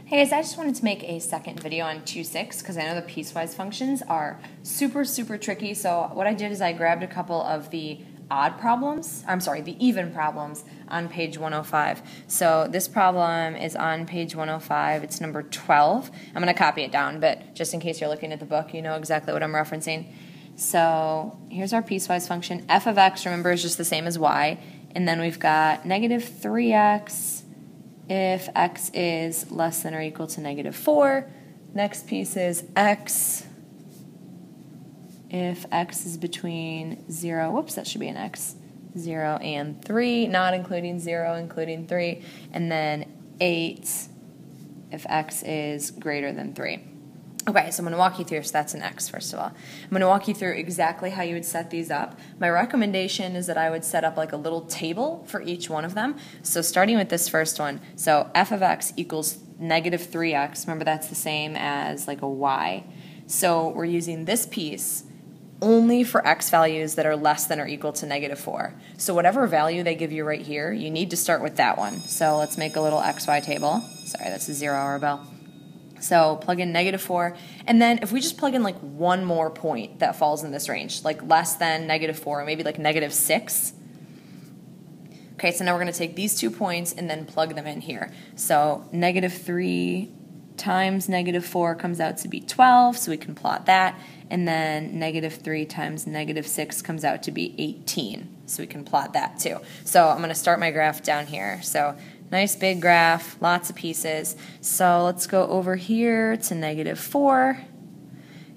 Hey guys, I just wanted to make a second video on 2-6 because I know the piecewise functions are super tricky. So what I did is I grabbed a couple of the the even problems on page 105. So this problem is on page 105. It's number 12. I'm going to copy it down, but just in case you're looking at the book, you know exactly what I'm referencing. So here's our piecewise function. F of x, remember, is just the same as y. And then we've got negative 3x if x is less than or equal to negative 4. Next piece is x if x is between 0, whoops, that should be an x, 0 and 3, not including 0, including 3. And then 8 if x is greater than 3. Okay, so I'm going to walk you through, so that's an x first of all. I'm going to walk you through exactly how you would set these up. My recommendation is that I would set up like a little table for each one of them. So starting with this first one, so f of x equals negative 3x, remember that's the same as like a y. So we're using this piece only for x values that are less than or equal to negative 4. So whatever value they give you right here, you need to start with that one. So let's make a little xy table. Sorry, that's a 0-hour bell. So plug in negative 4, and then if we just plug in like one more point that falls in this range, like less than negative 4, maybe like negative 6. Okay, so now we're going to take these 2 points and then plug them in here. So negative 3 times negative 4 comes out to be 12, so we can plot that. And then negative 3 times negative 6 comes out to be 18, so we can plot that too. So I'm going to start my graph down here. So nice big graph, lots of pieces. So let's go over here to negative 4.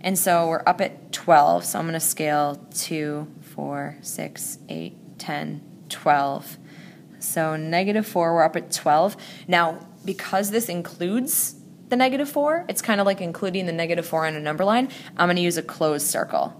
And so we're up at 12. So I'm going to scale 2, 4, 6, 8, 10, 12. So negative 4, we're up at 12. Now, because this includes the negative 4, it's kind of like including the negative 4 on a number line, I'm going to use a closed circle.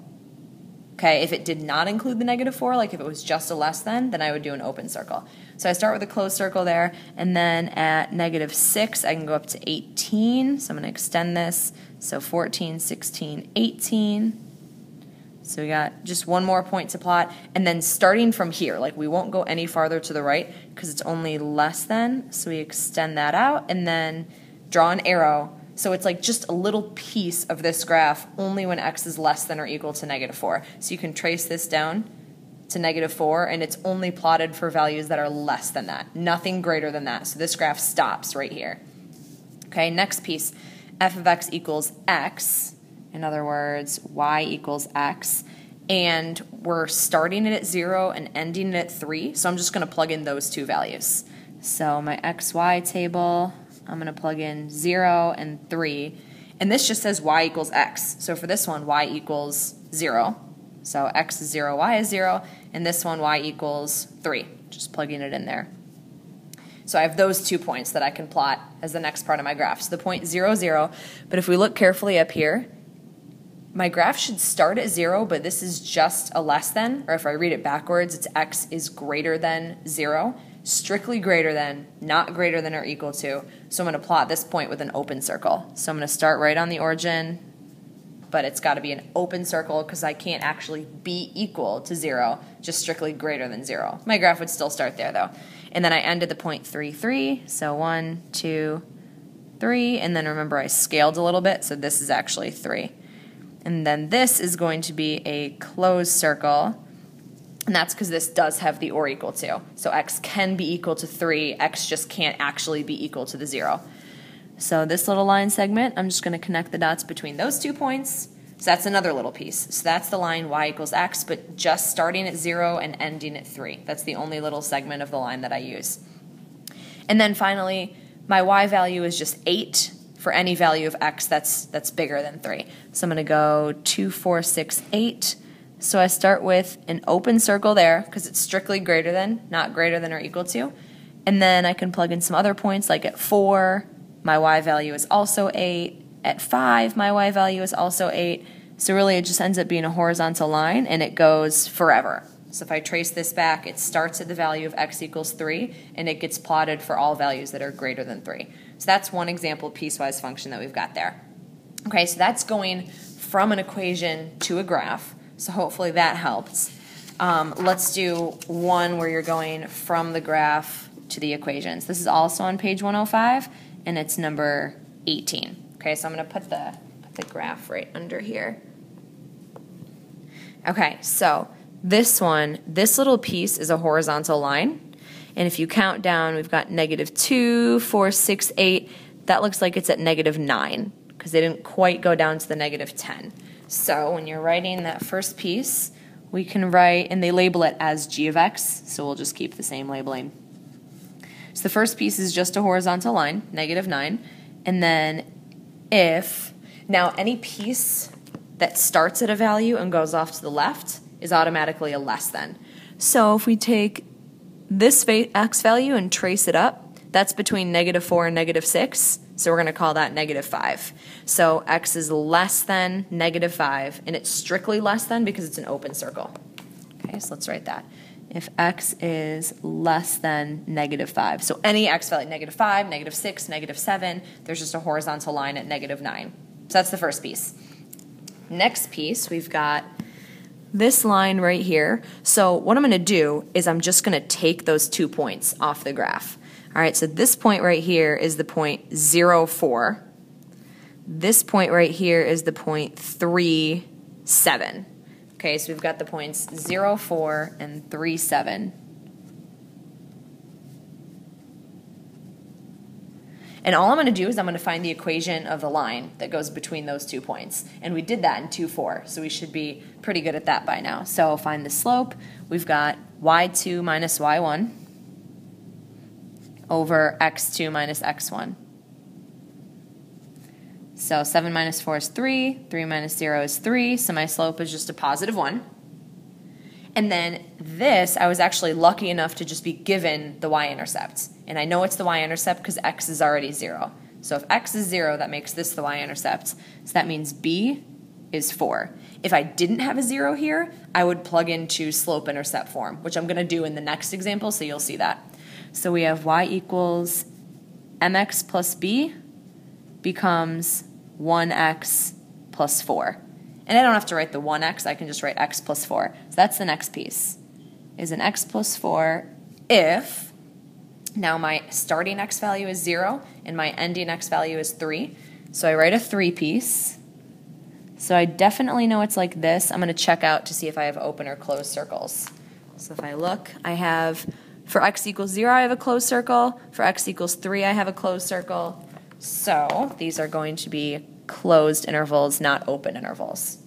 Okay, if it did not include the negative 4, like if it was just a less than, then I would do an open circle. So I start with a closed circle there, and then at negative 6, I can go up to 18. So I'm going to extend this. So 14, 16, 18. So we got just one more point to plot. And then starting from here, like we won't go any farther to the right because it's only less than. So we extend that out and then draw an arrow. So it's like just a little piece of this graph only when x is less than or equal to negative 4. So you can trace this down to negative 4, and it's only plotted for values that are less than that, nothing greater than that. So this graph stops right here. Okay, next piece, f of x equals x. In other words, y equals x. And we're starting it at 0 and ending it at 3. So I'm just going to plug in those two values. So my xy table, I'm going to plug in 0 and 3. And this just says y equals x. So for this one, y equals 0. So x is 0, y is 0. And this one, y equals 3. Just plugging it in there. So I have those 2 points that I can plot as the next part of my graph. So the point 0, 0. But if we look carefully up here, my graph should start at 0, but this is just a less than. Or if I read it backwards, it's x is greater than 0. Strictly greater than, not greater than or equal to. So I'm going to plot this point with an open circle. So I'm going to start right on the origin, but it's got to be an open circle because I can't actually be equal to 0, just strictly greater than 0. My graph would still start there though. And then I end at the point 3, 3. So 1, 2, 3. And then remember I scaled a little bit, so this is actually 3. And then this is going to be a closed circle. And that's because this does have the or equal to. So x can be equal to 3. X just can't actually be equal to the 0. So this little line segment, I'm just going to connect the dots between those 2 points. So that's another little piece. So that's the line y equals x, but just starting at 0 and ending at 3. That's the only little segment of the line that I use. And then finally, my y value is just 8 for any value of x that's bigger than 3. So I'm going to go 2, 4, 6, 8. So I start with an open circle there because it's strictly greater than, not greater than or equal to. And then I can plug in some other points like at 4, my y value is also 8. At 5, my y value is also 8. So really it just ends up being a horizontal line and it goes forever. So if I trace this back, it starts at the value of x equals 3 and it gets plotted for all values that are greater than 3. So that's one example piecewise function that we've got there. Okay, so that's going from an equation to a graph. So hopefully that helps. Let's do one where you're going from the graph to the equations. This is also on page 105, and it's number 18. Okay, so I'm going to put the graph right under here. Okay, so this little piece is a horizontal line, and if you count down, we've got -2, 4, 6, 8. That looks like it's at -9 because they didn't quite go down to the -10. So when you're writing that first piece, we can write, and they label it as g of x, so we'll just keep the same labeling. So the first piece is just a horizontal line, -9, and then now any piece that starts at a value and goes off to the left is automatically a less than. So if we take this x value and trace it up, that's between -4 and -6, so we're going to call that -5. So x is less than -5, and it's strictly less than because it's an open circle. Okay, so let's write that. If x is less than -5, so any x value, -5, -6, -7, there's just a horizontal line at -9. So that's the first piece. Next piece, we've got this line right here. So what I'm going to do is I'm just going to take those 2 points off the graph. All right, so this point right here is the point 0, 4. This point right here is the point 3, 7. Okay, so we've got the points 0, 4, and 3, 7. And all I'm going to do is I'm going to find the equation of the line that goes between those 2 points. And we did that in 2-4, so we should be pretty good at that by now. So find the slope. We've got y2 minus y1 over x2 minus x1. So 7 minus 4 is 3, 3 minus 0 is 3, so my slope is just a positive 1. And then this, I was actually lucky enough to just be given the y-intercept. And I know it's the y-intercept because x is already 0. So if x is 0, that makes this the y-intercept. So that means b is 4. If I didn't have a 0 here, I would plug into slope-intercept form, which I'm going to do in the next example, so you'll see that. So we have y equals mx plus b becomes 1x plus 4. And I don't have to write the 1x, I can just write x plus 4. So that's the next piece, is an x plus 4 if, now my starting x value is 0 and my ending x value is 3. So I write a 3 piece. So I definitely know it's like this. I'm going to check out to see if I have open or closed circles. So if I look, I have, for x equals 0, I have a closed circle. For x equals 3, I have a closed circle. So these are going to be closed intervals, not open intervals.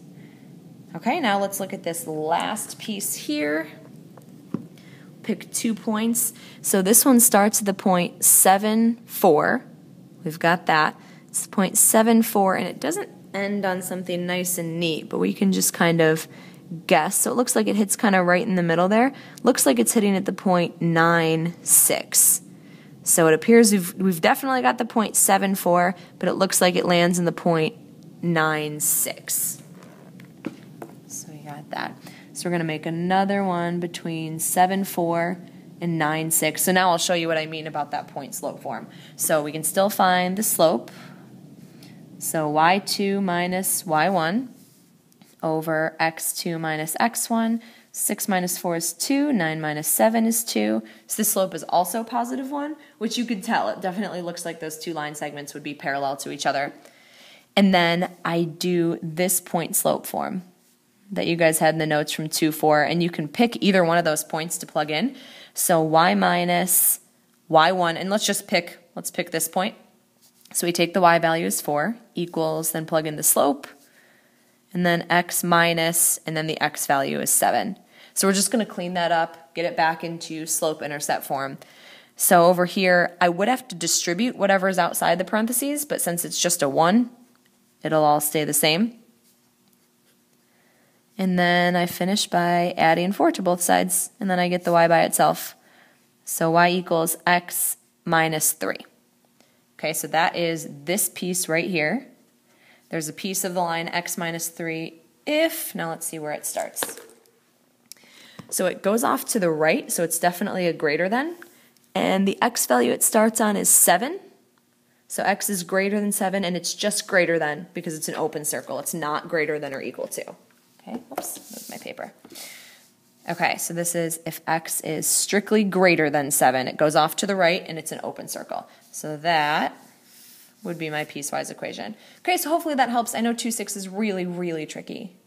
Okay, now let's look at this last piece here. Pick 2 points. So this one starts at the point 7, 4. We've got that. It's point 7, 4, and it doesn't end on something nice and neat, but we can just kind of guess. So it looks like it hits kind of right in the middle there. Looks like it's hitting at the point 9, 6. So it appears we've definitely got the point 7, 4, but it looks like it lands in the point 9, 6. So we got that. So we're going to make another one between 7, 4 and 9, 6. So now I'll show you what I mean about that point slope form. So we can still find the slope. So y2 minus y1 over x2 minus x1. 6 minus 4 is 2, 9 minus 7 is 2. So the slope is also positive 1, which you could tell. It definitely looks like those 2 line segments would be parallel to each other. And then I do this point slope form that you guys had in the notes from 2-4, and you can pick either one of those points to plug in. So y minus y1, and let's pick this point. So we take the y value as 4 equals, then plug in the slope, and then x minus, and then the x value is 7. So we're just going to clean that up, get it back into slope-intercept form. So over here, I would have to distribute whatever is outside the parentheses, but since it's just a 1, it'll all stay the same. And then I finish by adding 4 to both sides, and then I get the y by itself. So y equals x minus 3. Okay, so that is this piece right here. There's a piece of the line x minus 3 if, now let's see where it starts. So it goes off to the right, so it's definitely a greater than. And the x value it starts on is 7. So x is greater than 7, and it's just greater than because it's an open circle. It's not greater than or equal to. Okay, oops, move my paper. Okay, so this is if x is strictly greater than 7. It goes off to the right, and it's an open circle. So that would be my piecewise equation. Okay, so hopefully that helps. I know 2, 6 is really, really tricky.